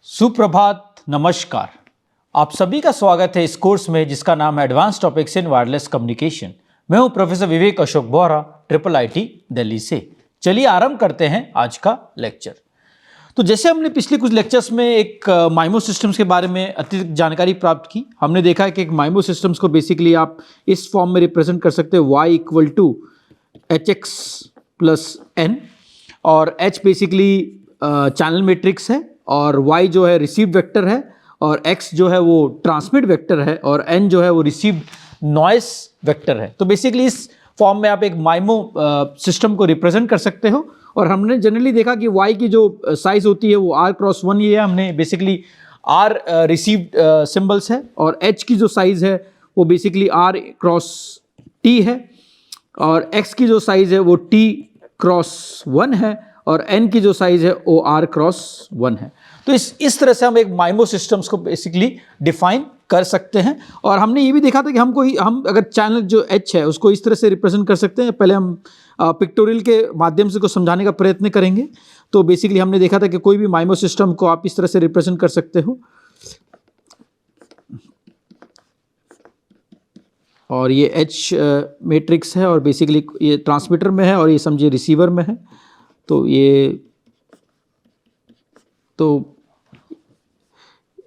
सुप्रभात, नमस्कार। आप सभी का स्वागत है इस कोर्स में जिसका नाम है advance topics in wireless communication. मैं हूं प्रोफेसर विवेक अशोक बोहरा, IIIT दिल्ली से। चलिए आरंभ करते हैं आज का लेक्चर। तो जैसे हमने पिछले कुछ लेक्चर्स में एक माइमो सिस्टम्स के बारे में अतिरिक्त जानकारी प्राप्त की, हमने देखा है कि एक माइमो सिस्टम्स को बेसिकली आप इस फॉर्म में रिप्रेजेंट कर सकते हैं y = hx + n, और h बेसिकली चैनल मैट्रिक्स है, और y जो है रिसीव वेक्टर है, और x जो है वो ट्रांसमिट वेक्टर है, और n जो है वो रिसीव नॉइस वेक्टर है। तो बेसिकली इस फॉर्म में आप एक माइमो सिस्टम को रिप्रेजेंट कर सकते हो। और हमने जनरली देखा कि y की जो साइज होती है वो r×1 ये है, हमने बेसिकली r रिसीव्ड सिंबल्स है, और h की जो साइज है वो बेसिकली r×t है, और x की जो साइज है वो t×1 है, और n की जो साइज है वो r×1 है। तो इस तरह से हम एक माइमो सिस्टम्स को बेसिकली डिफाइन कर सकते हैं। और हमने ये भी देखा था कि हम अगर चैनल जो h है उसको इस तरह से रिप्रेजेंट कर सकते हैं। पहले हम पिक्टोरियल के माध्यम से कुछ समझाने का प्रयत्न करेंगे। तो बेसिकली हमने देखा था कि कोई भी माइमो सिस्टम को आप इस तरह से रिप्रेजेंट कर सकते हो, और ये H मैट्रिक्स है, और बेसिकली ये ट्रांसमीटर में है, और ये समझिए रिसीवर में है। तो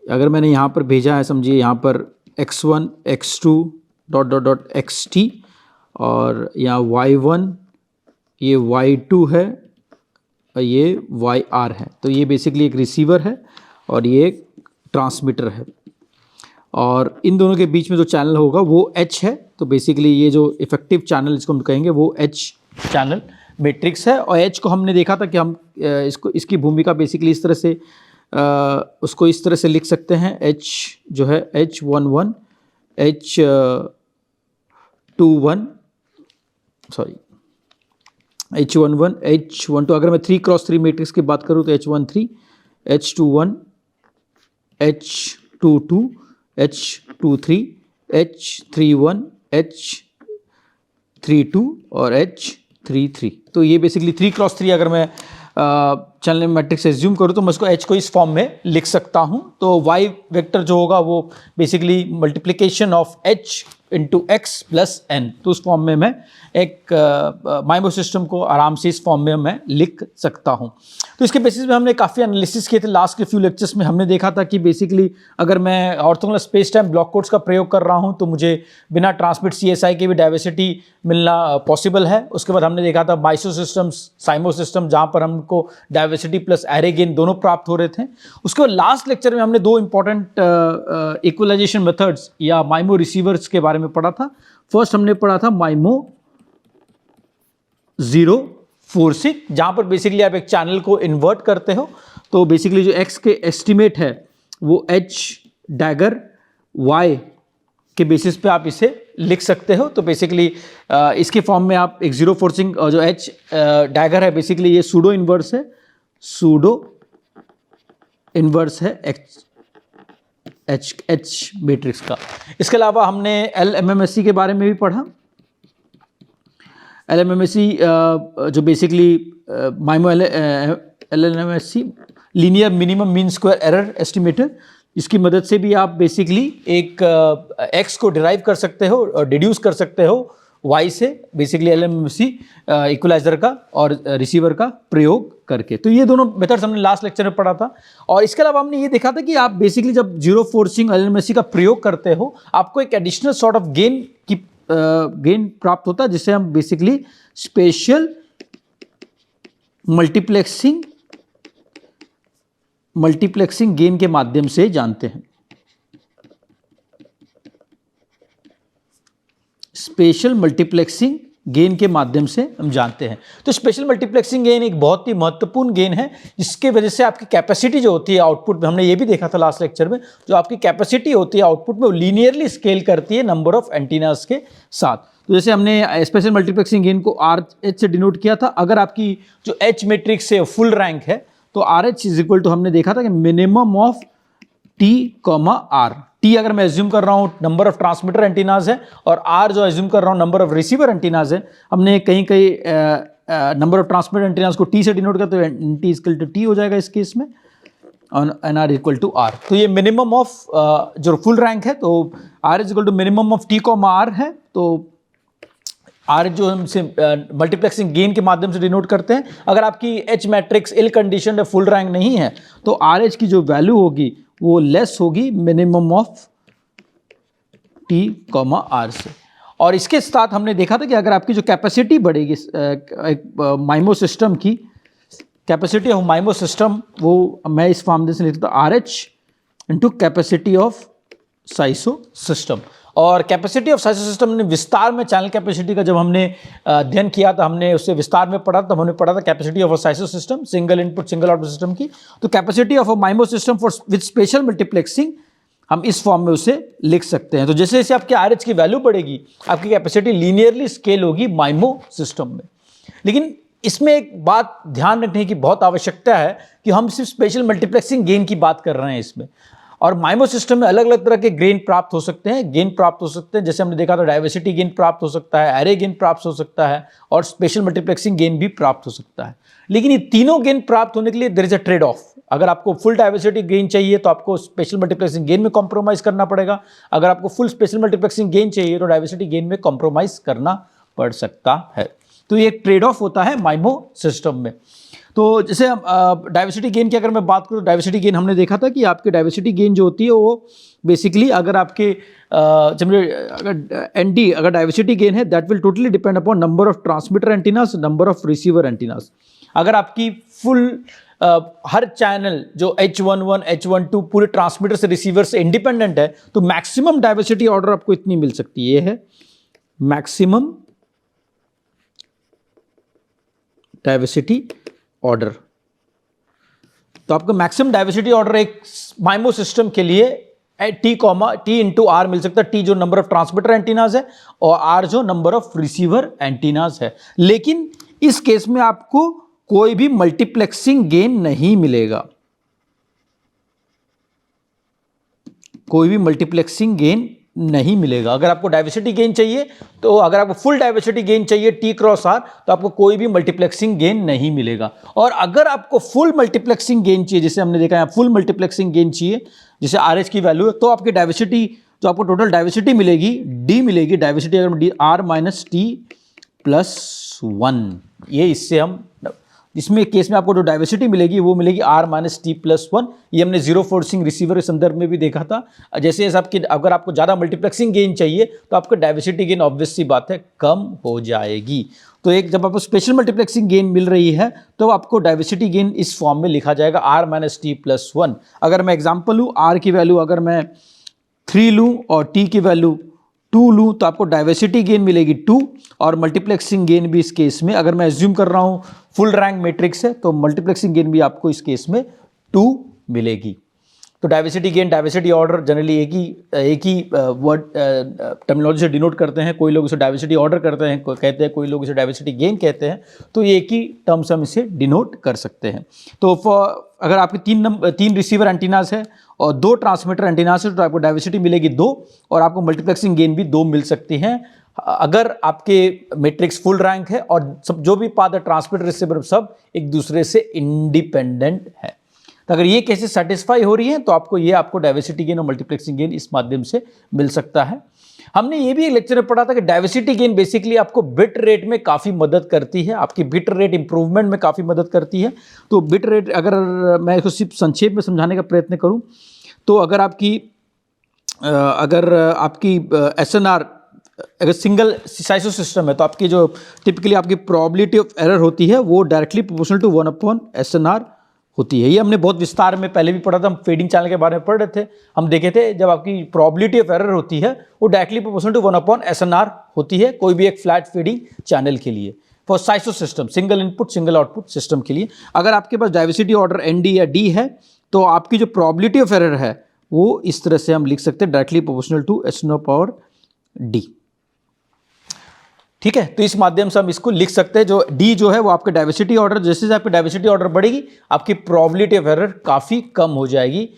अगर मैंने यहाँ पर भेजा है, समझिए यहाँ पर x1 x2 ... xt, और यहाँ y1 ये y2 है, और ये yr है। तो ये बेसिकली एक रिसीवर है और ये एक ट्रांसमीटर है, और इन दोनों के बीच में जो चैनल होगा वो h है। तो बेसिकली ये जो इफेक्टिव चैनल इसको हम कहेंगे वो h चैनल मैट्रिक्स है। और h को हमने देखा था कि हम इसकी भूमिका बेसिकली इस तरह से उसको इस तरह से लिख सकते हैं। h जो है h11 h21 h11 h12, अगर मैं 3×3 मैट्रिक्स की बात करूँ तो h13 h21 h22 h23 h31 h32 और h33। तो ये बेसिकली 3×3 अगर मैं चैनल मैट्रिक्स एज्यूम करूँ तो मैं इसको h को इस फॉर्म में लिख सकता हूँ। तो y वेक्टर जो होगा वो basically multiplication of h × x + n। तो उस फॉर्म में मैं एक माइमो सिस्टम को आराम से इस फॉर्म में मैं लिख सकता हूँ। तो इसके बेसिस पे हमने काफ़ी एनालिसिस किए थे। लास्ट के फ्यू लेक्चर्स में हमने देखा था कि बेसिकली अगर मैं orthogonal space time block codes का प्रयोग कर रहा हूँ तो मुझे बिना ट्रांसमिट CSI के भी डाइवर्सिटी मिलना पॉसिबल है। उसके बाद हमने देखा था माइसो सिस्टम्स, साइमो सिस्टम, जहाँ पर हमको डाइवर्सिटी प्लस एरे गेन दोनों प्राप्त हो रहे थे। उसके बाद लास्ट लेक्चर में हमने दो इंपॉर्टेंट इक्वलाइजेशन मेथड्स या माइमो रिसीवर्स के बारे में पढ़ा था। फर्स्ट हमने पढ़ा था माइमो 046, जहाँ पर बेसिकली आप एक चैनल को इन्वर्ट करते हो। तो बेसिकली जो x के एस्टिमेट है वो h डैगर y के बेसिस पे आप इसे लिख सकते हो। तो बेसिकली इसके फॉर्म में आप एक 046 और जो h डैगर है बेसिकली ये सूडो इन्वर्स है, h मैट्रिक्स का। इसके अलावा हमने LMMSE के बारे में भी पढ़ा। LMMSE जो basically MIMO LMMSE linear minimum mean square error estimator, इसकी मदद से भी आप बेसिकली एक x को डिराइव कर सकते हो और डिड्यूस कर सकते हो y से, बेसिकली LMMSE इक्वलाइजर का और रिसीवर का प्रयोग करके। तो ये दोनों मेथड्स हमने लास्ट लेक्चर में पढ़ा था। और इसके अलावा हमने ये देखा था कि आप बेसिकली जब 046 LMMSE का प्रयोग करते हो आपको एक एडिशनल सॉर्ट ऑफ गेन प्राप्त होता है, जिसे हम बेसिकली स्पेशल मल्टीप्लेक्सिंग गेन के माध्यम से जानते हैं। स्पेशल मल्टीप्लेक्सिंग गेन के माध्यम से हम जानते हैं। तो स्पेशल मल्टीप्लेक्सिंग गेन एक बहुत ही महत्वपूर्ण गेन है, जिसके वजह से आपकी कैपेसिटी जो होती है आउटपुट में, हमने ये भी देखा था लास्ट लेक्चर में, जो आपकी कैपेसिटी होती है आउटपुट में वो लीनियरली स्केल करती है नंबर ऑफ एंटीनास के साथ। तो जैसे हमने स्पेशल मल्टीप्लेक्सिंग गेन को RH से डिनोट किया था। अगर आपकी जो H मैट्रिक्स है फुल रैंक है तो RH = हमने देखा था कि minimum of T, R। T अगर मैं एज्यूम कर रहा हूँ नंबर ऑफ ट्रांसमीटर एंटीनाज है, और R जो एज्यूम कर रहा हूँ नंबर ऑफ रिसीवर एंटीनाज है। हमने कहीं नंबर ऑफ ट्रांसमीटर एंटीनाज को T से डिनोट करते हुए T = T हो जाएगा इस केस में। N R equal to R. तो ये मिनिमम ऑफ जो फुल रैंक है, तो R is equal to minimum of T comma R है। तो आर जो हमसे मल्टीप्लेक्सिंग गेन के माध्यम से डिनोट करते हैं। अगर आपकी एच मैट्रिक्स इल कंडीशन है, फुल रैंक नहीं है, तो आर एच की जो वैल्यू होगी वो लेस होगी minimum of T comma R से। और इसके साथ हमने देखा था कि अगर आपकी जो कैपेसिटी बढ़ेगी माइमो सिस्टम की, कैपेसिटी ऑफ माइमो सिस्टम, वो मैं इस फॉर्मूले से लिखता हूँ R H into capacity of SISO system. और कैपेसिटी ऑफ साइसो सिस्टम ने विस्तार में चैनल कैपेसिटी का जब हमने अध्ययन किया था, हमने उससे विस्तार में पढ़ा, तब हमने पढ़ा था capacity of a SISO system, single input single output system की। तो capacity of a MIMO system for with spatial multiplexing हम इस फॉर्म में उसे लिख सकते हैं। तो जैसे जैसे आपके आरएच की वैल्यू बढ़ेगी, आपकी कैपेसिटी लीनियरली स्केल होगी माइमो सिस्टम में। लेकिन इसमें एक बात ध्यान रखने की बहुत आवश्यकता है कि हम सिर्फ स्पेशल मल्टीप्लेक्सिंग गेन की बात कर रहे हैं इसमें, और माइमो सिस्टम में अलग अलग तरह के गेन प्राप्त हो सकते हैं, गेन प्राप्त हो सकते हैं। जैसे हमने देखा था डाइवर्सिटी गेन प्राप्त हो सकता है, एरे गेन प्राप्त हो सकता है, और स्पेशल मल्टीप्लेक्सिंग गेन भी प्राप्त हो सकता है। लेकिन ये तीनों गेन प्राप्त होने के लिए there is a trade off. अगर आपको फुल डाइवर्सिटी गेन चाहिए तो आपको स्पेशल मल्टीप्लेक्सिंग गेन में कॉम्प्रोमाइज करना पड़ेगा। अगर आपको फुल स्पेशल मल्टीप्लेक्सिंग गेन चाहिए तो डाइवर्सिटी गेन में कॉम्प्रोमाइज करना पड़ सकता है। तो ये एक ट्रेड ऑफ होता है माइमो सिस्टम में। तो जैसे डाइवर्सिटी गेन की अगर मैं बात करूँ, डाइवर्सिटी गेन हमने देखा था कि आपकी डाइवर्सिटी गेन जो होती है वो बेसिकली अगर आपके अगर एनडी अगर डाइवर्सिटी गेन है, that will totally depend upon number of transmitter antennas, number of receiver antennas. अगर आपकी फुल हर चैनल जो H11, H12 पूरे ट्रांसमीटर से रिसीवर से इंडिपेंडेंट है, तो मैक्सिमम डाइवर्सिटी ऑर्डर आपको इतनी मिल सकती है। ये है मैक्सिमम डाइवर्सिटी ऑर्डर। तो आपको मैक्सिमम डाइवर्सिटी ऑर्डर एक माइमो सिस्टम के लिए टी इंटू आर मिल सकता है। टी जो नंबर ऑफ ट्रांसमीटर एंटीनाज है और आर जो नंबर ऑफ रिसीवर एंटीनाज है। लेकिन इस केस में आपको कोई भी मल्टीप्लेक्सिंग गेन नहीं मिलेगा, कोई भी मल्टीप्लेक्सिंग गेन नहीं मिलेगा। अगर आपको डाइवर्सिटी गेन चाहिए, तो अगर आपको फुल डाइवर्सिटी गेन चाहिए टी क्रॉस आर, तो आपको कोई भी मल्टीप्लेक्सिंग गेन नहीं मिलेगा। और अगर आपको फुल मल्टीप्लेक्सिंग गेन चाहिए, जैसे हमने देखा है फुल मल्टीप्लेक्सिंग गेन चाहिए, जैसे आर एच की वैल्यू है, तो आपकी डाइवर्सिटी जो आपको टोटल डाइवर्सिटी मिलेगी डी मिलेगी। डाइवर्सिटी अगर D R minus T plus 1, ये इससे हम इसमें केस में आपको जो डाइवर्सिटी मिलेगी वो मिलेगी आर माइनस टी प्लस 1। ये हमने जीरो फोर्सिंग रिसीवर के संदर्भ में भी देखा था। जैसे आपकी अगर आपको ज़्यादा मल्टीप्लेक्सिंग गेन चाहिए तो आपको डाइवर्सिटी गेन ऑब्वियस सी बात है कम हो जाएगी। तो एक जब आपको स्पेशल मल्टीप्लेक्सिंग गेन मिल रही है तो आपको डाइवर्सिटी गेन इस फॉर्म में लिखा जाएगा आर माइनस टी प्लस 1। अगर मैं एग्जाम्पल लूँ, आर की वैल्यू अगर मैं 3 लूँ और टी की वैल्यू 2 लूँ, तो आपको डाइवर्सिटी गेन मिलेगी 2 और मल्टीप्लेक्सिंग गेन भी इस केस में, अगर मैं एज्यूम कर रहा हूँ फुल रैंक मैट्रिक्स है, तो मल्टीप्लेक्सिंग गेन भी आपको इस केस में 2 मिलेगी। तो diversity gain, diversity order generally एक ही वर्ड टर्मिनोलॉजी से डिनोट करते हैं। कोई लोग इसे डाइवर्सिटी ऑर्डर कहते हैं, कोई लोग इसे डाइवर्सिटी गेन कहते हैं। तो ये एक ही टर्म से हम इसे डिनोट कर सकते हैं। तो अगर आपके 3 रिसीवर एंटीनास है और 2 ट्रांसमीटर एंटीनास है, तो आपको डाइवर्सिटी मिलेगी 2 और आपको मल्टीप्लेक्सिंग गेन भी 2 मिल सकती हैं। अगर आपके मैट्रिक्स फुल रैंक है और सब जो भी पाथ है ट्रांसमीटर रिसीवर सब एक दूसरे से इंडिपेंडेंट है। तो अगर ये केसेस सेटिस्फाई हो रही है तो आपको डाइवर्सिटी गेन और मल्टीप्लेक्सिंग गेन इस माध्यम से मिल सकता है। हमने ये भी एक लेक्चर में पढ़ा था कि डाइवर्सिटी गेन बेसिकली आपको बिट रेट में काफ़ी मदद करती है, आपकी बिट रेट इंप्रूवमेंट में काफ़ी मदद करती है। तो बिट रेट अगर मैं इसको सिर्फ संक्षेप में समझाने का प्रयत्न करूँ तो अगर आपकी SNR अगर सिंगल साइसो सिस्टम है तो आपकी जो टिपिकली आपकी प्रोबेबिलिटी ऑफ एरर होती है वो डायरेक्टली प्रोपोर्शनल टू 1/SNR होती है। ये हमने बहुत विस्तार में पहले भी पढ़ा था, हम फीडिंग चैनल के बारे में पढ़ रहे थे। हम देखे थे जब आपकी प्रोबेबिलिटी ऑफ एरर होती है वो डायरेक्टली प्रोपोर्शनल टू 1/SNR होती है कोई भी एक फ्लैट फीडिंग चैनल के लिए, for SISO system, single input single output system के लिए। अगर आपके पास डाइवर्सिटी ऑर्डर ND या D है तो आपकी जो प्रोबेबिलिटी ऑफ एरर है वो इस तरह से हम लिख सकते हैं, डायरेक्टली प्रोपोर्शनल टू S0/D। ठीक है, तो इस माध्यम से हम इसको लिख सकते हैं। जो D जो है वो आपके डाइवर्सिटी ऑर्डर, जैसे आपकी डाइवर्सिटी ऑर्डर बढ़ेगी आपकी प्रोबेबिलिटी ऑफ एरर काफ़ी कम हो जाएगी।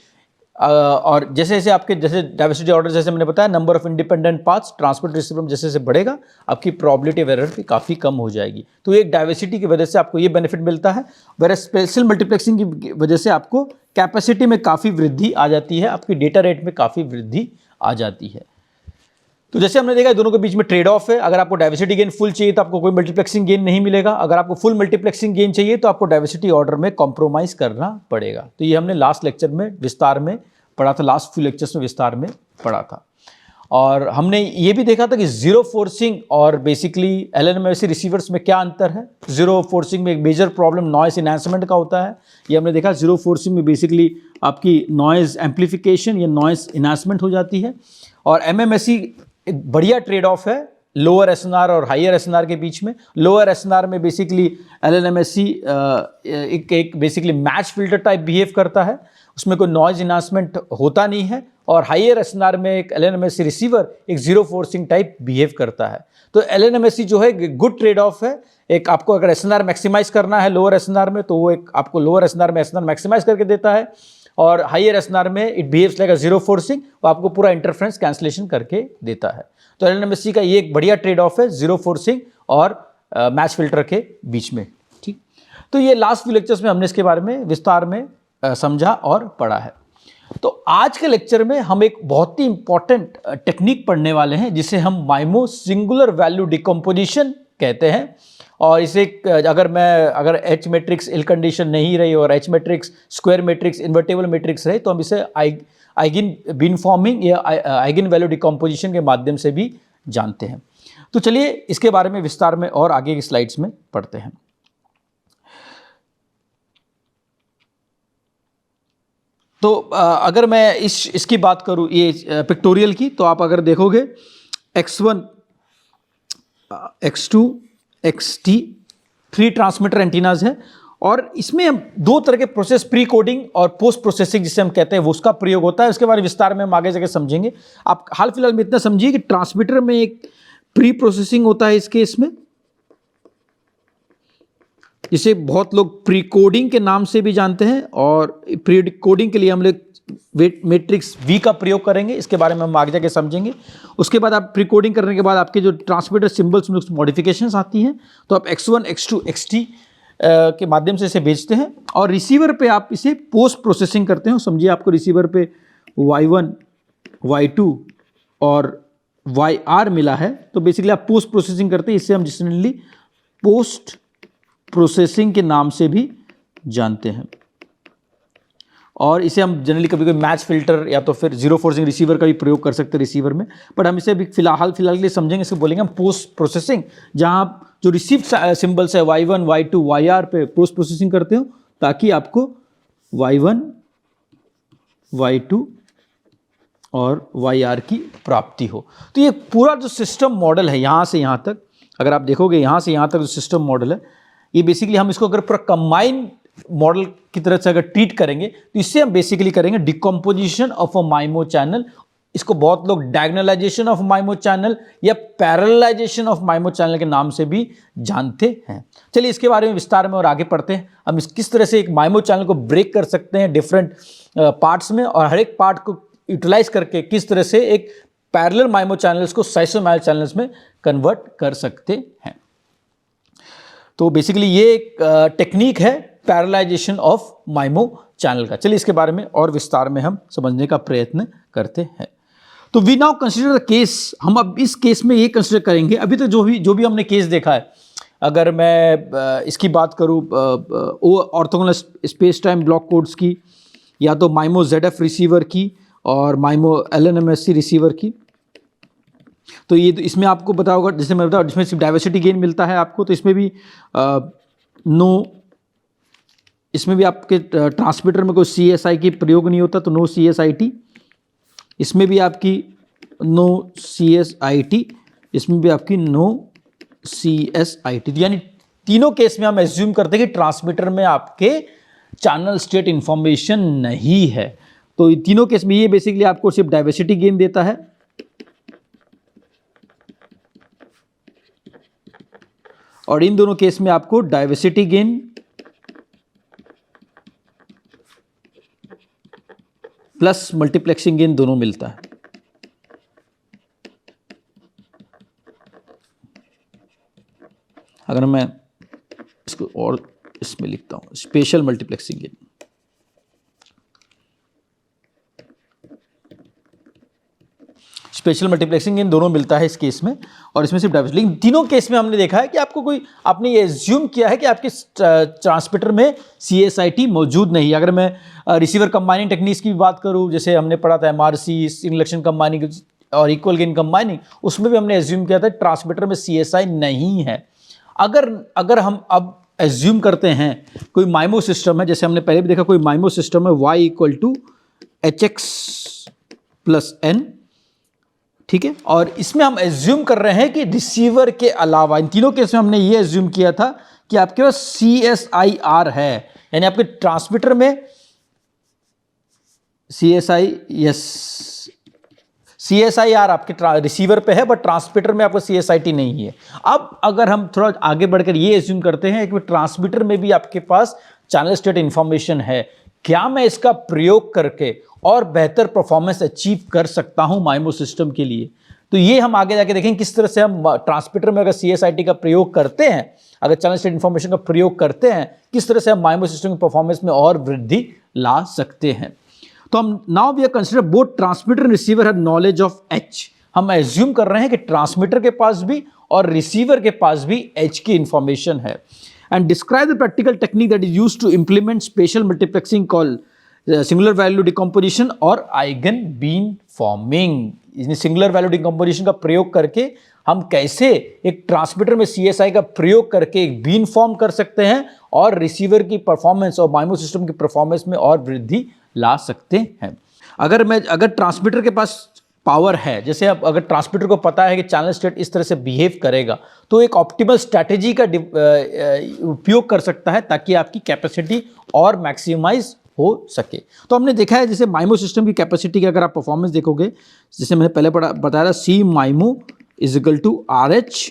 और जैसे जैसे आपके जैसे डाइवर्सिटी ऑर्डर जैसे मैंने बताया number of independent paths transmit receiver में जैसे जैसे बढ़ेगा आपकी प्रोबेबिलिटी ऑफ एरर भी काफ़ी कम हो जाएगी। तो एक डाइवर्सिटी की वजह से आपको ये बेनिफिट मिलता है, वेर स्पेशल मल्टीप्लेक्सिंग की वजह से आपको कैपेसिटी में काफ़ी वृद्धि आ जाती है, आपकी डेटा रेट में काफ़ी वृद्धि आ जाती है। तो जैसे हमने देखा दोनों के बीच में ट्रेड ऑफ है, अगर आपको डाइवर्सिटी गेन फुल चाहिए तो आपको कोई मल्टीप्लेक्सिंग गेन नहीं मिलेगा, अगर आपको फुल मल्टीप्लेक्सिंग गेन चाहिए तो आपको डाइवर्सिटी ऑर्डर में कॉम्प्रोमाइज करना पड़ेगा। तो ये हमने लास्ट लेक्चर में विस्तार में पढ़ा था, लास्ट फ्यू लेक्चर्स में विस्तार में पढ़ा था। और हमने ये भी देखा था कि जीरो फोर्सिंग और बेसिकली LNMFC रिसीवर्स में क्या अंतर है। जीरो फोर्सिंग में एक मेजर प्रॉब्लम नॉइस इनहैंसमेंट का होता है, ये हमने देखा। जीरो फोर्सिंग में बेसिकली आपकी नॉइस एम्पलीफिकेशन या नॉइस इनहैंसमेंट हो जाती है। और MMSE एक बढ़िया ट्रेड ऑफ है लोअर SNR और हाइयर SNR के बीच में। लोअर SNR में बेसिकली LNMSE एक basically match filter type behave करता है, उसमें कोई नॉइज इनहांसमेंट होता नहीं है। और हाइयर SNR में एक LNMSE रिसीवर एक जीरो फोर्सिंग टाइप बिहेव करता है। तो LNMSE जो है गुड ट्रेड ऑफ है। एक आपको अगर SNR मैक्सिमाइज करना है लोअर SNR में तो वो एक आपको लोअर SNR में SNR मैक्सिमाइज करके देता है, और हाइयर SNR में it behaves like a zero forcing, वो आपको पूरा इंटरफ्रेंस कैंसलेशन करके देता है। तो LNMSE का ये एक बढ़िया ट्रेड ऑफ है जीरो फोर्सिंग और मैच फिल्टर के बीच में। ठीक, तो ये लास्ट फ्यू लेक्चर्स में हमने इसके बारे में विस्तार में समझा और पढ़ा है। तो आज के लेक्चर में हम एक बहुत ही इंपॉर्टेंट टेक्निक पढ़ने वाले हैं जिसे हम माइमो सिंगुलर वैल्यू डिकम्पोजिशन कहते हैं। और इसे अगर H मैट्रिक्स इल कंडीशन नहीं रही और H matrix square matrix invertible matrix रहे तो हम इसे आइगन बीन फॉर्मिंग या आइगन वैल्यू डिकम्पोजिशन के माध्यम से भी जानते हैं। तो चलिए इसके बारे में विस्तार में और आगे की स्लाइड्स में पढ़ते हैं। तो अगर मैं इसकी बात करूं ये पिक्टोरियल की, तो आप अगर देखोगे X1 X2 XT 3 transmitter antennas है, और इसमें हम दो तरह के प्रोसेस प्री कोडिंग और पोस्ट प्रोसेसिंग जिसे हम कहते हैं वो उसका प्रयोग होता है। उसके बारे में विस्तार में हम आगे जाके समझेंगे। आप हाल फिलहाल में इतना समझिए कि ट्रांसमीटर में एक प्री प्रोसेसिंग होता है इस केस में, इसे बहुत लोग प्री कोडिंग के नाम से भी जानते हैं, और प्री कोडिंग के लिए हम लोग मैट्रिक्स V का प्रयोग करेंगे। इसके बारे में हम आगे जाके समझेंगे। उसके बाद आप प्री कोडिंग करने के बाद आपके जो ट्रांसमीटर सिंबल्स में मॉडिफिकेशंस आती हैं, तो आप X1 X2 XT के माध्यम से इसे भेजते हैं, और रिसीवर पे आप इसे पोस्ट प्रोसेसिंग करते हो। समझिए आपको रिसीवर पे Y1 Y2 और YR मिला है, तो बेसिकली आप पोस्ट प्रोसेसिंग करते हैं। इसे हम जनरली पोस्ट प्रोसेसिंग के नाम से भी जानते हैं, और इसे हम जनरली कभी कभी मैच फिल्टर या तो फिर जीरो फोर्सिंग रिसीवर का भी प्रयोग कर सकते हैं रिसीवर में। बट हम इसे भी फिलहाल के लिए समझेंगे, इसको बोलेंगे हम पोस्ट प्रोसेसिंग, जहां आप जो रिसीव सिंबल्स है Y1 Y2 YR पे पोस्ट प्रोसेसिंग करते हो, ताकि आपको Y1 Y2 और YR की प्राप्ति हो। तो ये पूरा जो सिस्टम मॉडल है यहाँ से यहाँ तक, अगर आप देखोगे यहाँ से यहाँ तक जो सिस्टम मॉडल है, ये बेसिकली हम इसको अगर पूरा कंबाइन मॉडल की तरह से अगर ट्रीट करेंगे तो इससे हम बेसिकली करेंगे डिकम्पोजिशन ऑफ अ माइमो चैनल। इसको बहुत लोग डायगोनलाइजेशन ऑफ माइमो चैनल या पैरेललाइजेशन ऑफ माइमो चैनल के नाम से भी जानते हैं। चलिए इसके बारे में विस्तार में और आगे पढ़ते हैं। हम किस तरह से एक माइमो चैनल को ब्रेक कर सकते हैं डिफरेंट पार्ट्स में, और हर एक पार्ट को यूटिलाइज करके किस तरह से एक पैरेलल माइमो चैनल्स को साइसोमाइल चैनल्स में कन्वर्ट कर सकते हैं। तो बेसिकली ये एक टेक्निक है पैरेललाइजेशन ऑफ माइमो चैनल का। चलिए इसके बारे में और विस्तार में हम समझने का प्रयत्न करते हैं। तो we now consider the case, हम अब इस केस में ये कंसीडर करेंगे। अभी तक जो भी हमने केस देखा है, अगर मैं इसकी बात करूँ orthogonal space time block codes की, या तो माइमो ZF रिसीवर की और माइमो LNMSC रिसीवर की, तो ये तो इसमें आपको पता होगा, जैसे मैं बताऊँ, जिसमें सिर्फ डाइवर्सिटी गेन मिलता है आपको, तो इसमें भी इसमें भी आपके ट्रांसमीटर में कोई CSI की प्रयोग नहीं होता, तो नो CSIT। इसमें भी आपकी नो CSIT, इसमें भी आपकी नो CSIT। यानी तीनों केस में हम एज्यूम करते हैं कि ट्रांसमीटर में आपके चैनल स्टेट इंफॉर्मेशन नहीं है। तो तीनों केस में ये बेसिकली आपको सिर्फ डाइवर्सिटी गेन देता है, और इन दोनों केस में आपको diversity gain plus multiplexing gain दोनों मिलता है। अगर मैं इसको और इसमें लिखता हूं, special multiplexing gain, special multiplexing gain दोनों मिलता है इस केस में, और इसमें सिर्फ डाइवर्स। लेकिन तीनों केस में हमने देखा है कि आपने ये एज्यूम किया है कि आपके ट्रांसमीटर में CSIT मौजूद नहीं है। अगर मैं रिसीवर कंबाइनिंग टेक्निक्स की बात करूं, जैसे हमने पढ़ा था MRC, सिंगल कंबाइनिंग और इक्वल गेन कंबाइनिंग, उसमें भी हमने एज्यूम किया था ट्रांसमीटर में CSI नहीं है। अगर हम अब एज्यूम करते हैं कोई माइमो सिस्टम है, जैसे हमने पहले भी देखा कोई माइमो सिस्टम है y = hx + n, ठीक है, और इसमें हम एज्यूम कर रहे हैं कि रिसीवर के अलावा, इन तीनों केस में हमने ये एज्यूम किया था कि आपके पास CSIR है, यानी आपके ट्रांसमीटर में CSIR आपके रिसीवर पे है, बट ट्रांसमीटर में आपको CSIT नहीं है। अब अगर हम थोड़ा आगे बढ़कर ये एज्यूम करते हैं कि ट्रांसमीटर में भी आपके पास चैनल स्टेट इंफॉर्मेशन है, क्या मैं इसका प्रयोग करके और बेहतर परफॉर्मेंस अचीव कर सकता हूं माइमो सिस्टम के लिए? तो ये हम आगे जाके देखेंगे किस तरह से हम ट्रांसमीटर में अगर CSIT का प्रयोग करते हैं, अगर चैनल स्टेट इंफॉर्मेशन का प्रयोग करते हैं, किस तरह से हम माइमो सिस्टम की परफॉर्मेंस में और वृद्धि ला सकते हैं। तो हम now we are consider both transmitter and receiver have knowledge of H। हम एज्यूम कर रहे हैं कि ट्रांसमीटर के पास भी और रिसीवर के पास भी H की इंफॉर्मेशन है। And describe the practical technique that is used to implement spatial multiplexing call singular value decomposition और eigen beamforming. Singular value decomposition का प्रयोग करके हम कैसे एक ट्रांसमीटर में CSI का प्रयोग करके एक बीन फॉर्म कर सकते हैं और रिसीवर की परफॉर्मेंस और माइमो सिस्टम की परफॉर्मेंस में और वृद्धि ला सकते हैं। अगर ट्रांसमीटर के पास पावर है, जैसे अब अगर ट्रांसमीटर को पता है कि चैनल स्टेट इस तरह से बिहेव करेगा, तो एक ऑप्टिमल स्ट्रैटेजी का उपयोग कर सकता है ताकि आपकी कैपेसिटी और मैक्सिमाइज हो सके। तो हमने देखा है जैसे माइमो सिस्टम की कैपेसिटी की अगर आप परफॉर्मेंस देखोगे, जैसे मैंने पहले बताया था C माइमो = RH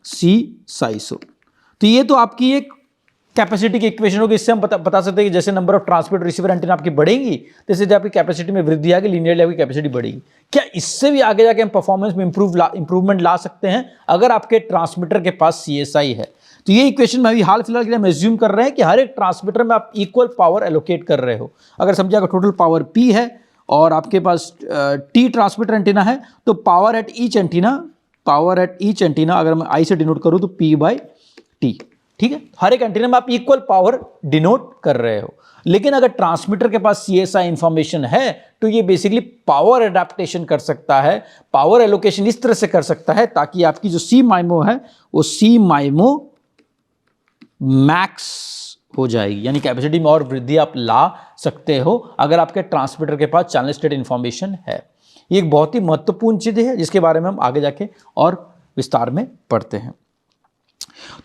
C साइसो। तो ये तो आपकी एक कैपेसिटी की इक्वेशन होगी। इससे हम बता सकते हैं कि जैसे number of transmitter receiver antenna आपकी बढ़ेंगी, जैसे जब आपकी कैपेसिटी में वृद्धि आएगी, लीनियरली आपकी कैपेसिटी बढ़ेगी। क्या इससे भी आगे जाके हम परफॉर्मेंस में इंप्रूवमेंट ला सकते हैं अगर आपके ट्रांसमीटर के पास CSI है? तो ये इक्वेशन में अभी हाल फिलहाल के लिए हम एज्यूम कर रहे हैं कि हर एक ट्रांसमीटर में आप इक्वल पावर एलोकेट कर रहे हो। अगर समझिए अगर टोटल पावर P है और आपके पास T ट्रांसमीटर एंटीना है, तो पावर एट ईच एंटीना अगर मैं I से डिनोट करूं तो P/T, ठीक है। हर एक एंटीना में आप इक्वल पावर डिनोट कर रहे हो। लेकिन अगर ट्रांसमीटर के पास CSI इंफॉर्मेशन है, तो ये बेसिकली पावर एडेप्टेशन कर सकता है, पावर एलोकेशन इस तरह से कर सकता है ताकि आपकी जो C माइमो है वो C माइमो मैक्स हो जाएगी, यानी कैपेसिटी में और वृद्धि आप ला सकते हो अगर आपके ट्रांसमीटर के पास चैनल स्टेट इंफॉर्मेशन है। ये एक बहुत ही महत्वपूर्ण चीज है जिसके बारे में हम आगे जाके और विस्तार में पढ़ते हैं।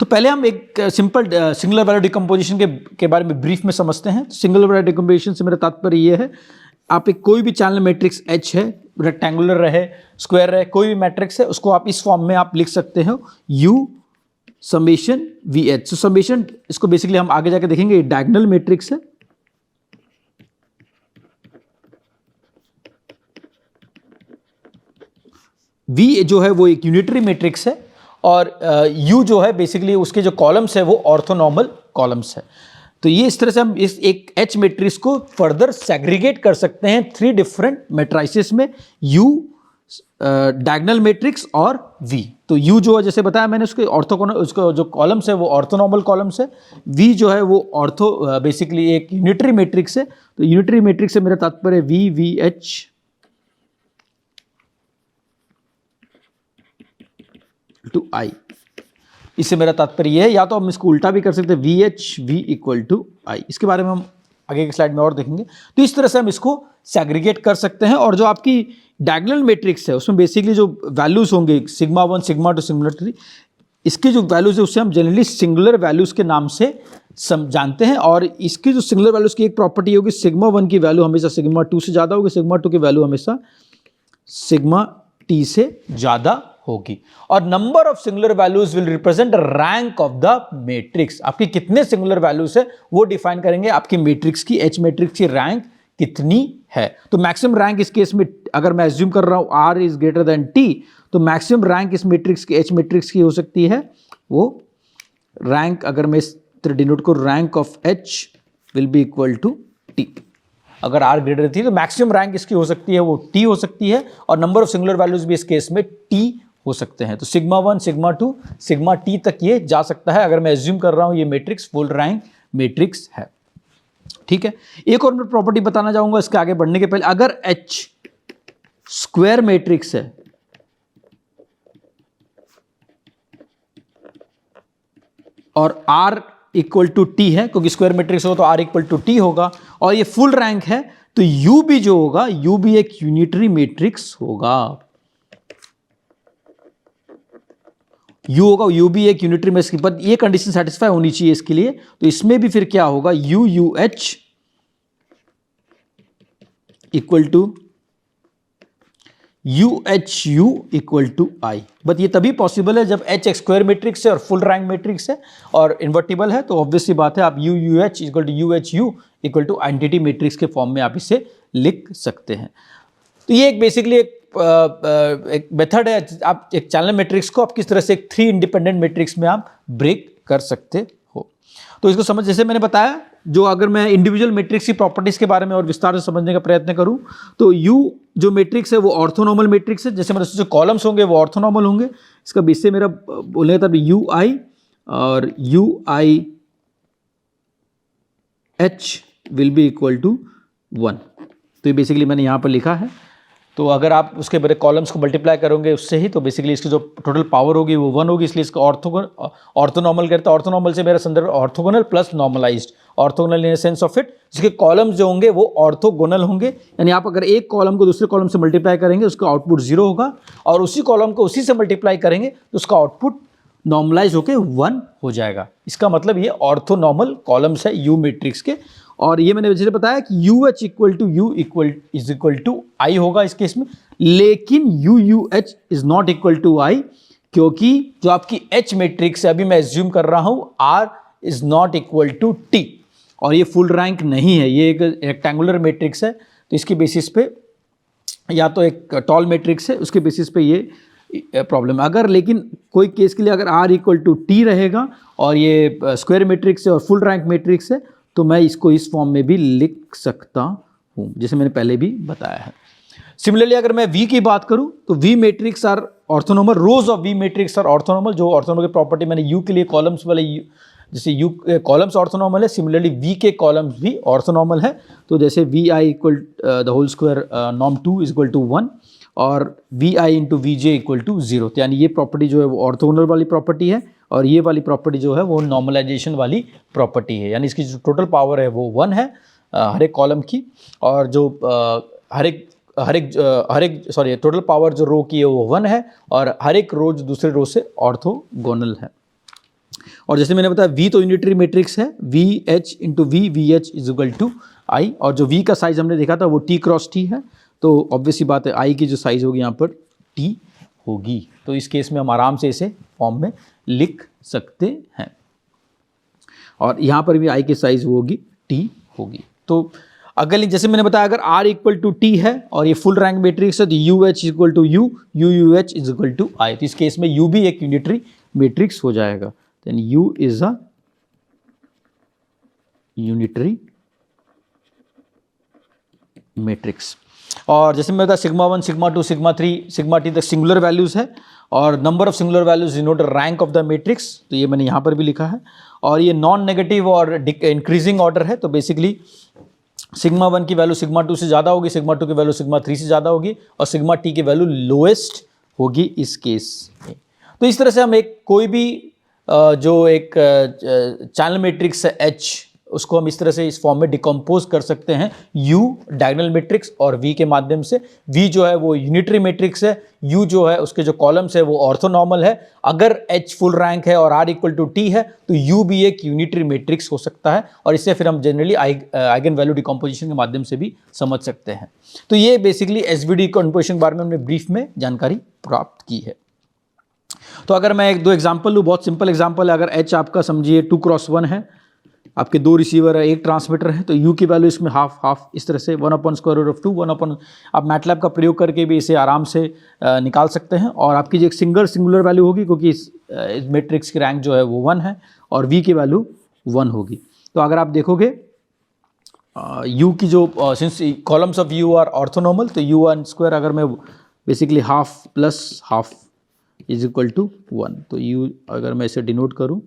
तो पहले हम एक सिंपल सिंगुलर वैल्यू डिकम्पोजिशन के बारे में ब्रीफ में समझते हैं। सिंगुलर वैल्यू डिकम्पोजिशन से मेरा तात्पर्य ये है, आप एक कोई भी चैनल मैट्रिक्स H है, रेक्टेंगुलर रहे, स्क्वायर रहे, कोई भी मैट्रिक्स है, उसको आप इस फॉर्म में आप लिख सकते हो U समेशन VH। तो समेशन इसको बेसिकली हम आगे जाके देखेंगे, डायगोनल मैट्रिक्स है, V जो है वो एक यूनिटरी मैट्रिक्स है, और U जो है बेसिकली उसके जो कॉलम्स है वो ऑर्थोनॉर्मल कॉलम्स है। तो ये इस तरह से हम इस एक H मैट्रिक्स को फर्दर सेग्रीगेट कर सकते हैं 3 डिफरेंट मैट्रिसेस में, U, डायगोनल मैट्रिक्स और V। तो U जो है जैसे बताया मैंने उसके उसको जो कॉलम्स है वो ऑर्थोनॉर्मल कॉलम्स है, V जो है वो बेसिकली एक यूनिटरी मैट्रिक्स है। तो यूनिटरी मैट्रिक्स से मेरा तात्पर्य VH टू I, इससे मेरा तात्पर्य यह है। या तो हम इसको उल्टा भी कर सकते हैं, VH V = I। इसके बारे में हम आगे की स्लाइड में और देखेंगे। तो इस तरह से हम इसको सेग्रीगेट कर सकते हैं। और जो आपकी डायगोनल मैट्रिक्स है उसमें बेसिकली जो वैल्यूज होंगे σ1 σ2 σ3, इसके जो वैल्यूज है उससे हम जनरली सिंगुलर वैल्यूज के नाम से जानते हैं। और इसकी जो सिंगुलर वैल्यूज की एक प्रॉपर्टी होगी, σ1 की वैल्यू हमेशा σ2 से ज़्यादा होगी, σ2 की वैल्यू हमेशा σT से ज़्यादा होगी। और number of singular values will represent rank of the matrix. आपकी कितने सिंगुलर वैल्यूज है वो डिफाइन करेंगे आपकी मैट्रिक्स की, H मैट्रिक्स की रैंक कितनी है। तो मैक्सिमम रैंक इस केस में अगर मैं एज्यूम कर रहा हूं R is greater than T, तो मैक्सिमम रैंक इस मैट्रिक्स की, H मैट्रिक्स की हो सकती है वो रैंक, अगर मैं इस तरह डिनोट को, rank of H will be equal to T। अगर R ग्रेटर थी तो मैक्सिमम रैंक इसकी हो सकती है वो T हो सकती है, और नंबर ऑफ सिंगुलर वैल्यूज भी इस केस में T हो सकते हैं। तो सिग्मा 1, सिग्मा 2, सिग्मा T तक ये जा सकता है अगर मैं एज्यूम कर रहा हूं ये मैट्रिक्स फुल रैंक मैट्रिक्स है। ठीक है, एक और मैं प्रॉपर्टी बताना चाहूंगा इसके आगे बढ़ने के पहले। अगर H स्क्वायर मैट्रिक्स है और R इक्वल टू T है, क्योंकि स्क्वायर मैट्रिक्स हो तो R इक्वल टू T होगा, और ये फुल रैंक है, तो U भी जो होगा, U भी एक यूनिटरी मैट्रिक्स होगा। U होगा, U भी एक यूनिटरी मैट्रिक्स, पर ये कंडीशन सेटिस्फाई होनी चाहिए इसके लिए। तो इसमें भी फिर क्या होगा, UUH equal to UHU equal to I। But ये तभी पॉसिबल है जब H एक स्क्वायर मैट्रिक्स है और फुल रैंक मैट्रिक्स है और इन्वर्टिबल है, तो ऑब्वियस सी बात है आप UUH equal to UHU equal to identity matrix के फॉर्म में आप इसे लिख सकते हैं। तो ये एक बेसिकली एक मेथड है, आप एक चैनल मैट्रिक्स को आप किस तरह से एक 3 इंडिपेंडेंट मैट्रिक्स में आप ब्रेक कर सकते हो। तो इसको समझ, जैसे मैंने बताया, जो अगर मैं इंडिविजुअल मैट्रिक्स की प्रॉपर्टीज के बारे में और विस्तार से समझने का प्रयत्न करूं, तो U जो मैट्रिक्स है वो ऑर्थोनॉर्मल मैट्रिक्स है। जैसे मतलब जो कॉलम्स होंगे वो ऑर्थोनॉर्मल होंगे। इसका बेस से मेरा बोलने का UI और UIH will be equal to 1। तो ये बेसिकली मैंने यहाँ पर लिखा है। तो अगर आप उसके बड़े कॉलम्स को मल्टीप्लाई करोगे उससे ही, तो बेसिकली इसकी जो टोटल पावर होगी वो 1 होगी, इसलिए इसका ऑर्थोनॉर्मल करता है। ऑर्थोनॉर्मल से मेरा संदर्भ orthogonal plus normalised, orthogonal in sense of it, जिसके कॉलम्स जो होंगे वो ऑर्थोगोनल होंगे। यानी आप अगर एक कॉलम को दूसरे कॉलम से मल्टीप्लाई करेंगे उसका आउटपुट 0 होगा, और उसी कॉलम को उसी से मल्टीप्लाई करेंगे तो उसका आउटपुट नॉर्मलाइज होकर 1 हो जाएगा। इसका मतलब ये ऑर्थोनॉर्मल कॉलम्स है यू मैट्रिक्स के। और ये मैंने जैसे बताया कि UH equal to U is equal to I होगा इस केस में, लेकिन UUH is not equal to I, क्योंकि जो आपकी H मैट्रिक्स है, अभी मैं एज्यूम कर रहा हूं R is not equal to T, और ये फुल रैंक नहीं है, ये एक रेक्टेंगुलर मैट्रिक्स है। तो इसके बेसिस पे या तो एक टॉल मैट्रिक्स है, उसके बेसिस पे ये प्रॉब्लम है। अगर लेकिन कोई केस के लिए अगर R इक्वल टू T रहेगा और ये स्क्वायर मैट्रिक्स है और फुल रैंक मैट्रिक्स है, तो मैं इसको इस फॉर्म में भी लिख सकता हूं, जैसे मैंने पहले भी बताया है। सिमिलरली अगर मैं V की बात करूं तो V matrix are orthonormal, rows of V matrix are orthonormal. जो ऑर्थोनॉर्मल की प्रॉपर्टी मैंने U के लिए कॉलम्स वाले, जैसे U कॉलम्स ऑर्थोनॉर्मल है, सिमिलरली V के कॉलम्स भी ऑर्थोनॉर्मल है। तो जैसे VI equal the whole square norm 2 is equal to 1 और VI into VJ equal to 0। तो यानी ये प्रॉपर्टी जो है वो ऑर्थोगोनल वाली प्रॉपर्टी है, और ये वाली प्रॉपर्टी जो है वो नॉर्मलाइजेशन वाली प्रॉपर्टी है। यानी इसकी जो टोटल पावर है वो 1 है हर एक कॉलम की, और जो हर एक टोटल पावर जो रो की है वो 1 है, और हर एक रो जो दूसरे रो से ऑर्थोगोनल है। और जैसे मैंने बताया V तो यूनिटरी मैट्रिक्स है, VH into VH is equal to I, और जो V का साइज हमने देखा था वो T क्रॉस T है। तो ऑब्वियस सी बात है I की जो साइज होगी यहाँ पर T होगी। तो इस केस में हम आराम से इसे फॉर्म में लिख सकते हैं, और यहाँ पर भी I की साइज वो होगी T होगी। तो अगर जैसे मैंने बताया अगर R इक्वल टू T है और ये फुल रैंक मैट्रिक्स है, तो UH equal to U, UUH is equal to I। तो इस केस में U भी एक यूनिटरी मैट्रिक्स हो जाएगा। Then U is a unitary matrix. और जैसे मैं बताया sigma 1, sigma 2, sigma 3, sigma T तक सिंगुलर वैल्यूज है, और number of singular values denote rank of the matrix. तो ये मैंने यहाँ पर भी लिखा है, और ये नॉन नेगेटिव और इंक्रीजिंग ऑर्डर है। तो बेसिकली सिग्मा 1 की वैल्यू सिग्मा 2 से ज़्यादा होगी, सिग्मा 2 की वैल्यू सिग्मा 3 से ज़्यादा होगी, और सिग्मा T की वैल्यू लोएस्ट होगी इस केस में। तो इस तरह से हम एक कोई भी जो एक चैनल मैट्रिक्स है H, उसको हम इस तरह से इस फॉर्म में डिकम्पोज कर सकते हैं U डायगोनल मैट्रिक्स और V के माध्यम से। V जो है वो यूनिटरी मैट्रिक्स है, U जो है उसके जो कॉलम्स है वो ऑर्थोनॉर्मल है। अगर H फुल रैंक है और R इक्वल टू T है तो U भी एक यूनिटरी मैट्रिक्स हो सकता है, और इससे फिर हम जनरली आइगन वैल्यू डिकम्पोजिशन के माध्यम से भी समझ सकते हैं। तो ये बेसिकली SVD डिकम्पोजिशन के बारे में हमने ब्रीफ में जानकारी प्राप्त की है। तो अगर मैं 1-2 एग्जाम्पल लूँ, बहुत सिंपल एग्जाम्पल है। अगर H आपका समझिए 2 क्रॉस 1 है, आपके दो रिसीवर है, एक ट्रांसमीटर है, तो यू की वैल्यू इसमें हाफ हाफ इस तरह से 1/√2 1 आप मैटलैब का प्रयोग करके भी इसे आराम से निकाल सकते हैं। और आपकी जो एक सिंगुलर वैल्यू होगी, क्योंकि इस मैट्रिक्स की रैंक जो है वो 1 है और वी की वैल्यू 1 होगी। तो अगर आप देखोगे यू की जो since columns of U are orthonormal, तो u1² अगर मैं basically half plus half is equal to 1, तो u अगर मैं इसे डिनोट करूं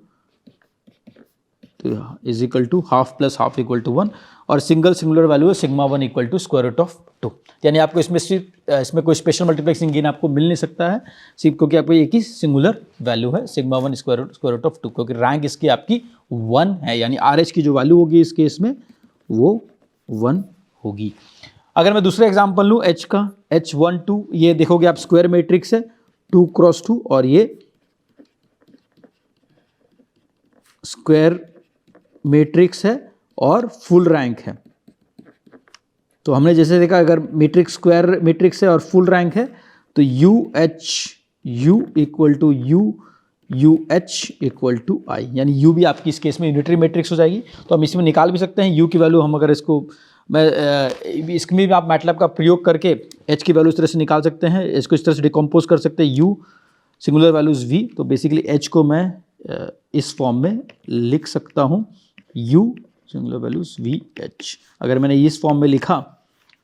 तो is equal to half plus half equal to 1, और सिंगुलर वैल्यू है सिग्मा 1 इक्वल टू √2। यानी आपको इसमें कोई स्पेशल मल्टीप्लेक्सिंग गेन आपको मिल नहीं सकता है, सिर्फ क्योंकि आपको एक ही सिंगुलर वैल्यू है सिग्मा 1 √2, क्योंकि रैंक इसकी आपकी 1 है, यानी RH की जो वैल्यू होगी इस केस में वो 1 होगी। अगर मैं दूसरा एग्जांपल लूँ H का, H12, ये देखोगे आप स्क्वायर मैट्रिक्स है 2x2 और ये स्क्वायर मैट्रिक्स है और फुल रैंक है। तो हमने जैसे देखा अगर मैट्रिक्स स्क्वायर मैट्रिक्स है और फुल रैंक है तो UH equal to UH equal to I, यानी U भी आपकी इस केस में यूनिटरी मैट्रिक्स हो जाएगी। तो हम इसमें निकाल भी सकते हैं U की वैल्यू, हम अगर इसको इसमें भी आप मैटलैब का प्रयोग करके H की वैल्यू इस तरह से निकाल सकते हैं, इसको इस तरह से डिकम्पोज कर सकते हैं U सिंगुलर वैल्यूज V, तो बेसिकली H को मैं इस फॉर्म में लिख सकता हूँ U सिंगुलर वैल्यूज VH। अगर मैंने इस फॉर्म में लिखा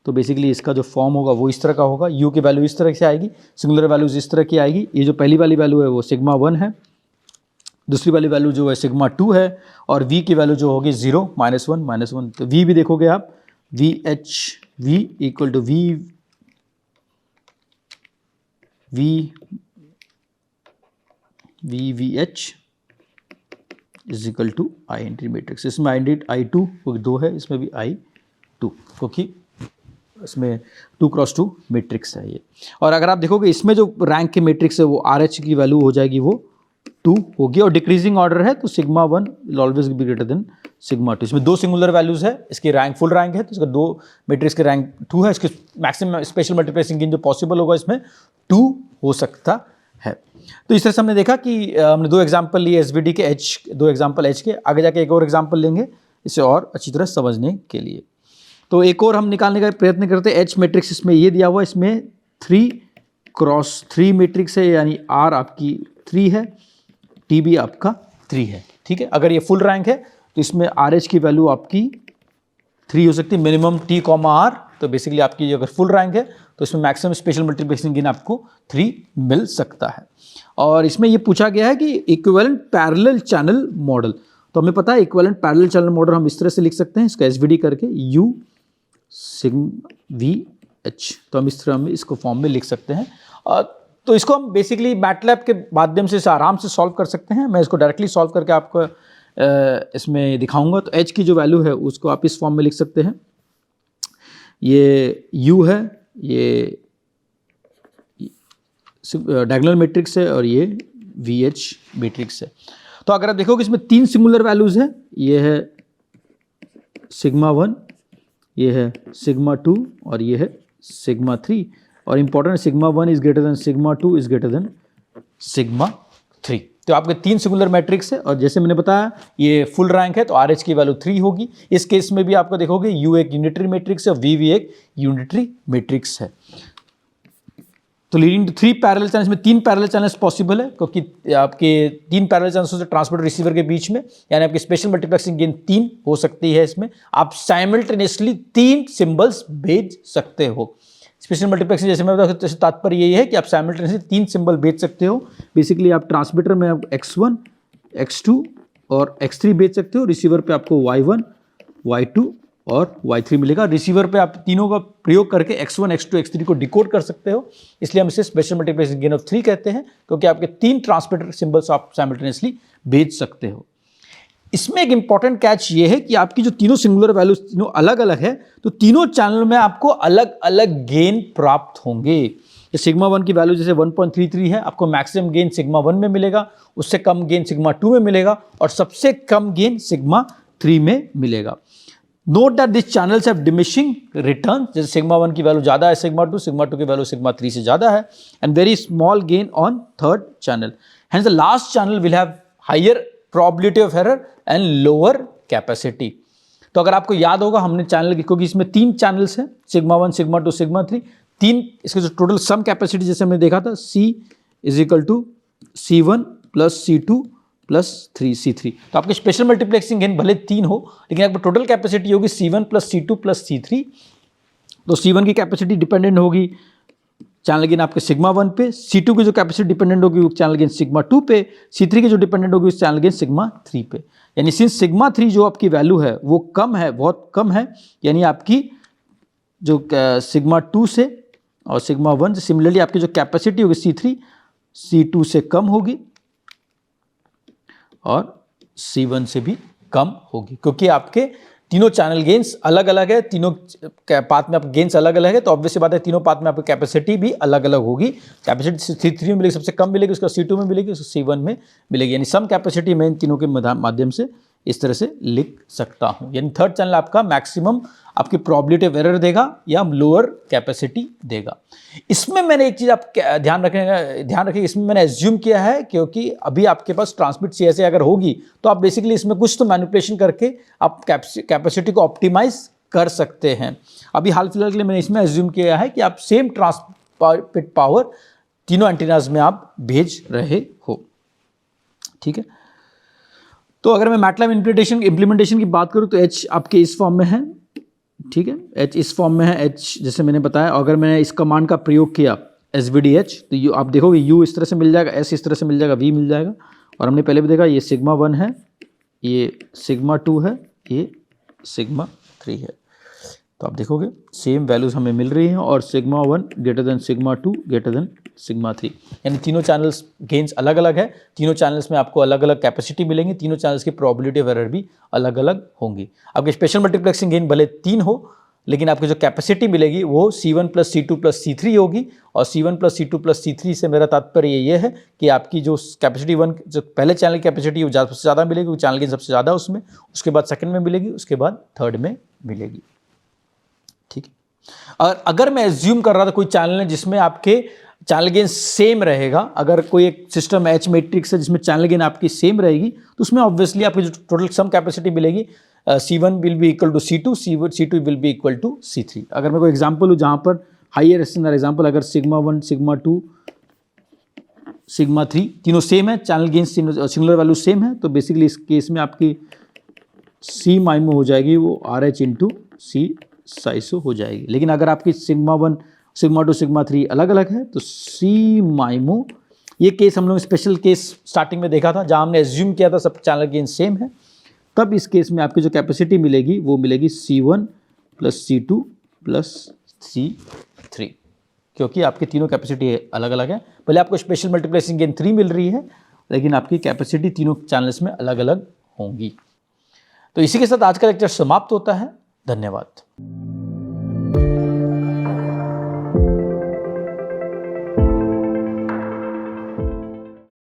तो बेसिकली इसका जो फॉर्म होगा वो इस तरह का होगा, U की वैल्यू इस तरह से आएगी, सिंगुलर वैल्यूज इस तरह की आएगी। ये जो पहली वाली वैल्यू है वो सिग्मा 1 है, दूसरी वाली वैल्यू जो है सिग्मा 2 है, और V की वैल्यू जो होगी 0 -1 तो V भी देखोगे आप V equal to VH is equal to I entry matrix. इसमें I2 2 है, इसमें भी I2, क्योंकि इसमें 2x2 मैट्रिक्स है ये। और अगर आप देखोगे इसमें जो रैंक की मैट्रिक्स है वो RH की वैल्यू हो जाएगी वो 2 होगी, और डिक्रीजिंग ऑर्डर है तो sigma 1 will always be greater than sigma 2। इसमें दो सिंगुलर वैल्यूज है, इसकी रैंक फुल रैंक है तो इसका दो मैट्रिक्स की रैंक 2 है, इसके मैक्सिमम स्पेशल मल्टीप्लेक्सिंग गेन जो पॉसिबल होगा इसमें 2 हो सकता है। तो इस तरह से हमने देखा कि हमने दो एग्जाम्पल लिए SVD के दो एग्जाम्पल H के, आगे जाके एक और एग्जाम्पल लेंगे इसे और अच्छी तरह समझने के लिए। तो एक और हम निकालने का प्रयत्न करते हैं H मैट्रिक्स, इसमें ये दिया हुआ, इसमें 3x3 मैट्रिक्स है, यानी R आपकी 3 है, T भी आपका 3 है, ठीक है। अगर ये फुल रैंक है तो इसमें RH की वैल्यू आपकी 3 हो सकती है, मिनिमम T, R, तो बेसिकली आपकी अगर फुल रैंक है तो इसमें मैक्सिमम स्पेशल मल्टीप्लिकेशन गेन आपको 3 मिल सकता है। और इसमें ये पूछा गया है कि इक्विवेलेंट पैरेलल चैनल मॉडल, तो हमें पता है इक्विवेलेंट पैरेलल चैनल मॉडल हम इस तरह से लिख सकते हैं, इसका SVD करके U सिग्मा VH, तो हम इस तरह में इसको फॉर्म में लिख सकते हैं। तो इसको हम बेसिकली मैटलैब के माध्यम से आराम से सॉल्व कर सकते हैं। मैं इसको डायरेक्टली सॉल्व करके आपको इसमें दिखाऊंगा। तो H की जो वैल्यू है उसको आप इस फॉर्म में लिख सकते हैं, ये U है, ये डायगोनल मैट्रिक्स है और ये VH मैट्रिक्स है। तो अगर आप देखोगे इसमें 3 सिंगुलर वैल्यूज है, ये है सिग्मा 1, ये है सिग्मा 2 और ये है सिग्मा 3, और important sigma 1 is greater than sigma 2 is greater than sigma 3। तो आपके 3 सिंगुलर मैट्रिक्स है, और जैसे मैंने बताया ये फुल रैंक है तो RH की वैल्यू 3 होगी। इस केस में भी आपको देखोगे U एक यूनिटरी मैट्रिक्स है और V भी एक यूनिटरी मैट्रिक्स है। तो लीडिंग टू 3 पैरेलल चैनल्स, में 3 पैरेलल चैनल्स पॉसिबल है, क्योंकि आपके 3 पैरेलल चैनल्स से ट्रांसमीटर रिसीवर के बीच में, यानी आपकी स्पेशल मल्टीप्लेक्सिंग गेन 3 हो सकती है। इसमें आप साइमल्टेनियसली 3 सिंबल्स भेज सकते हो। स्पेशल मल्टीप्लेक्सिंग जैसे मैं बताया, जैसे तात्पर्य यही है कि आप साइमल्टेनियसली 3 सिंबल भेज सकते हो। बेसिकली आप ट्रांसमीटर में X1, X2 और X3 भेज सकते हो, रिसीवर पे आपको Y1, Y2 और Y3 मिलेगा। रिसीवर पे आप तीनों का प्रयोग करके X1, X2, X3 को डिकोड कर सकते हो, इसलिए हम इसे स्पेशल मल्टीप्लेक्सिंग गेन ऑफ 3 कहते हैं, क्योंकि आपके 3 ट्रांसमीटर सिंबल्स आप साइमल्टेनियसली भेज सकते हो। इसमें एक इंपॉर्टेंट कैच ये है कि आपकी जो तीनों सिंगुलर वैल्यूज तीनों अलग अलग है, तो तीनों चैनल में आपको अलग अलग गेन प्राप्त होंगे। सिग्मा 1 की वैल्यू जैसे 1.33 है, आपको मैक्सिमम गेन सिग्मा 1 में मिलेगा, उससे कम गेन सिग्मा 2 में मिलेगा, और सबसे कम गेन सिग्मा 3 में मिलेगा। Note that this channels have diminishing return, जैसे सिग्मा 1 की वैल्यू ज़्यादा है सिग्मा 2 की वैल्यू सिग्मा 3 से ज़्यादा है, and very small gain on third channel. Hence the last channel will have higher probability of error and lower capacity. तो अगर आपको याद होगा हमने चैनल की, क्योंकि इसमें 3 चैनल्स हैं, सिग्मा 1, सिग्मा 2, सिग्मा 3, 3 इसके जो टोटल सम कैपेसिटी जैसे हमने देखा था C = C1 + C2 + 3C3। तो आपके स्पेशल मल्टीप्लेक्सिंग गेन भले 3 हो, लेकिन आपकी टोटल कैपेसिटी होगी C1 + C2 + C3। तो C1 की कैपेसिटी डिपेंडेंट होगी चैनल गेन आपके सिग्मा 1 पे, C2 की जो कैपेसिटी डिपेंडेंट होगी वो चैनल गेन सिग्मा 2 पे, C3 की जो डिपेंडेंट होगी उस चैनल गेन सिग्मा 3 पे। यानी सिंस सिग्मा 3 जो आपकी वैल्यू है वो कम है, बहुत कम है, यानी आपकी जो सिग्मा 2 से और सिग्मा 1 से सिमिलरली आपकी जो कैपेसिटी होगी C3 C2 से कम होगी और C1 से भी कम होगी, क्योंकि आपके तीनों चैनल गेन्स अलग अलग है, तीनों पाथ में आपके गेन्स अलग अलग है। तो ऑब्वियस बात है तीनों पाथ में आपकी कैपेसिटी भी अलग अलग होगी। कैपेसिटी C3 में मिलेगी, सबसे कम मिलेगी, उसका C2 में मिलेगी, उसका C1 में मिलेगी। यानी सम कैपेसिटी मैं इन तीनों के माध्यम से इस तरह से लिख सकता हूं। यानी थर्ड चैनल आपका मैक्सिमम आपकी प्रोबेबिलिटी ऑफ एरर देगा या लोअर कैपेसिटी देगा। इसमें मैंने एक चीज़ आप ध्यान रखें, इसमें मैंने एज्यूम किया है, क्योंकि अभी आपके पास ट्रांसमिट CSA अगर होगी तो आप बेसिकली इसमें कुछ तो मैनिपुलेशन करके आप कैपेसिटी को ऑप्टिमाइज कर सकते हैं। अभी हाल फिलहाल के लिए मैंने इसमें एज्यूम किया है कि आप सेम ट्रांसमिट पावर तीनों एंटीनाज में आप भेज रहे हो। ठीक है, तो अगर मैं मैटलैब इंप्लीमेंटेशन की बात करूं तो H आपके इस फॉर्म में है। ठीक है, H इस फॉर्म में है, H जैसे मैंने बताया। अगर मैंने इस कमांड का प्रयोग किया SVDH तो यू आप देखोगे U इस तरह से मिल जाएगा, S इस तरह से मिल जाएगा, V मिल जाएगा। और हमने पहले भी देखा ये सिग्मा 1 है, ये सिग्मा 2 है, ये सिग्मा 3 है। तो आप देखोगे सेम वैल्यूज हमें मिल रही हैं और सिग्मा 1 > सिग्मा 2 > सिग्मा 3, यानी तीनों चैनल्स गेन्स अलग अलग है, तीनों चैनल्स में आपको अलग अलग कैपेसिटी मिलेंगी, तीनों चैनल्स की प्रोबेबिलिटी ऑफ एरर भी अलग अलग होंगी। आपके स्पेशल मल्टीप्लेक्सिंग गेन भले 3 हो, लेकिन आपकी जो कैपेसिटी मिलेगी वो C1 + C2 + C3 होगी। और C1 + C2 + C3 से मेरा तात्पर्य ये है कि आपकी जो कैपेसिटी 1 जो पहले चैनल की कैपेसिटी है वो सबसे ज़्यादा मिलेगी, वो चैनल गेन सबसे ज़्यादा उसमें, उसके बाद सेकंड में मिलेगी, उसके बाद थर्ड में मिलेगी। ठीक है, और अगर मैं एज्यूम कर रहा था कोई चैनल है जिसमें आपके चैनल गेन सेम रहेगा, अगर कोई एक सिस्टम H मैट्रिक्स है जिसमें चैनल गेन आपकी सेम रहेगी, तो उसमें ऑब्वियसली आपकी जो टोटल सम कैपेसिटी मिलेगी C1 will be equal to C2, C2 will be equal to C3। अगर मैं कोई एग्जांपल हूँ जहाँ पर हाइयर एग्जांपल, अगर सिग्मा 1, सिग्मा 2, सिग्मा 3 तीनों सेम है, channel gain singular value same है, तो बेसिकली इस केस में आपकी C माइमो हो जाएगी वो RH × C साइसो हो जाएगी। लेकिन अगर आपकी सिग्मा 1, सिग्मा 2, सिग्मा 3 अलग अलग है तो C माइमो, ये केस हम लोग स्पेशल केस स्टार्टिंग में देखा था जहां हमने एज्यूम किया था सब चैनल गेन सेम है। तब इस केस में आपकी जो कैपेसिटी मिलेगी वो मिलेगी C1 + C2 + C3, क्योंकि आपकी तीनों कैपेसिटी अलग अलग है। पहले आपको स्पेशल मल्टीप्लेक्सिंग गेन 3 मिल रही है, लेकिन आपकी कैपेसिटी तीनों चैनल्स में अलग अलग होंगी। तो इसी के साथ आज का लेक्चर समाप्त होता है। धन्यवाद।